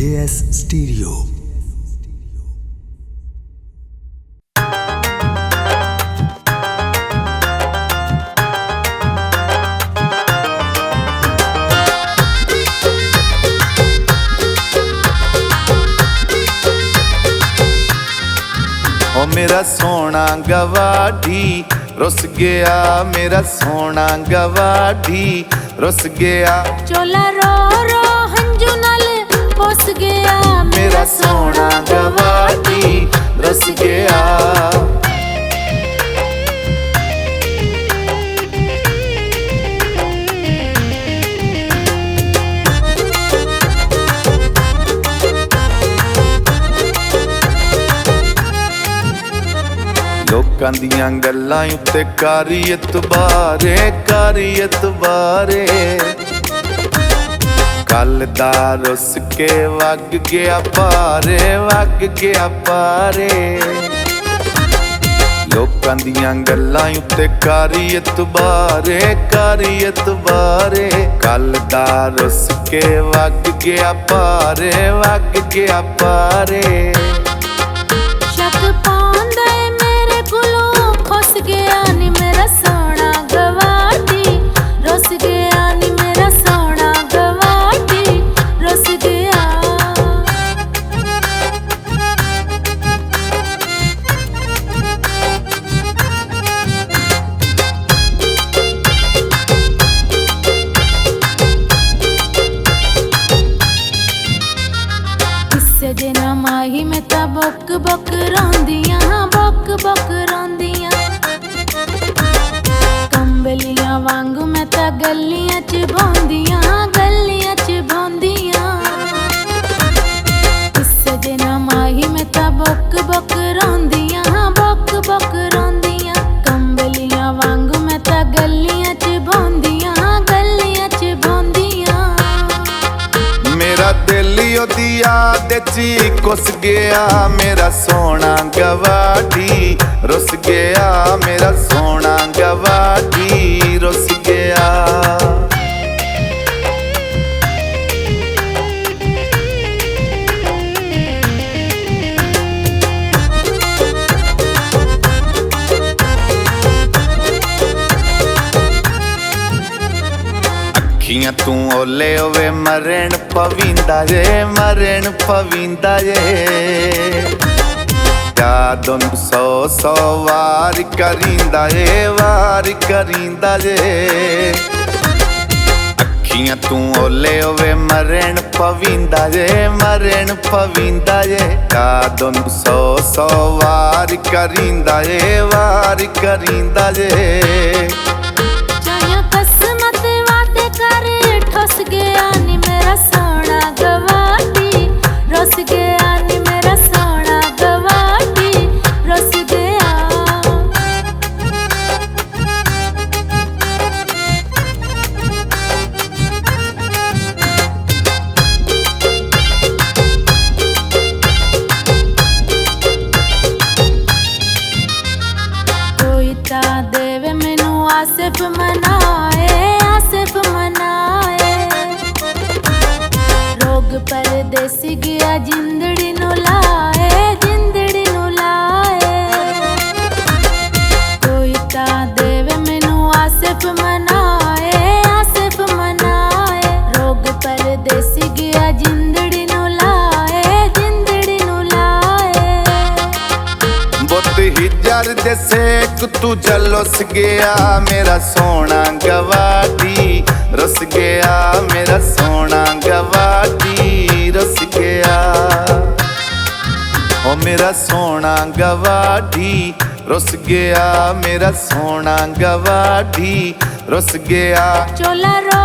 JS Stereo। ओ मेरा सोना गवाठी रुस गया, मेरा सोना गवाठी रुस गया। चोला रो रो हंजू नाल पोस गया, मेरा सोना गवाठी रुस गया। लोकां दियां गल्लां उत्ते कारी इतबारे, कारी इतबारे। कल दा रुस के वग गया पारे, वग गया पारे। लोकां दियां गल्लां उत्ते कारी इतबारे, कारी इतबारे। कल दा रुस के वग गया पारे, वग गया पारे। शक पांदा मेरे कोलों खुस गया नी मेरा सोना गवाठी रुस गया नी मेरा सोना गवाठी रुस गया। किस्से जे ना माही में ता बक बक रोंदियां, बक बक रोंदियां। कंबलियां वांगू मैं ता गलियां च भौंदियां, गलियां च भौंदियां। किस्से जे ना माही में ता बक बक रोंदियां, बक बक रोंदियां। कंबलियां वांगू मैं ता गलियां च भौंदियां, गलियां च भौंदियां। मेरा दिल ओदी याद ची कुस गया, मेरा सोना गवाठी रुस गया, मेरा सोना गवाठी रुस गया। अखियां तू ओले होवे मरण पवींदा जे, मरण पवींदा जे। यादों नू सौ सौ वार करींदा जे, वार करींदा जे। अखियां तू ओले होवे मरण पवींदा जे, मरण पवींदा जे। यादों नू सौ सौ वार करींदा जे, वार करींदा जे। चाया कसमत वादे कर ठुस गया नी मेरा सोना गवाठी रुस गया नी मेरा सोना गवाठी रुस गया। कोई ता देवे मैनू आसिफ मनाए, आसिफ मनाए। रोग परदेसी गया जिंदड़ी नू लाए, जिंदड़ी नू लाए। कोई ता देवे मैनू आसिफ मनाए, आसिफ मनाए। रोग परदेसी गया जिंदड़ी नू लाए, जिंदड़ी नू लाए। बुत हिजर दे सेक तू जलुस गया, मेरा सोना गवाठी रुस गया, मेरा सोना गवाठी रुस गया। ओ मेरा सोना गवाठी रुस गया, मेरा सोना गवाठी रुस गया। चोला रो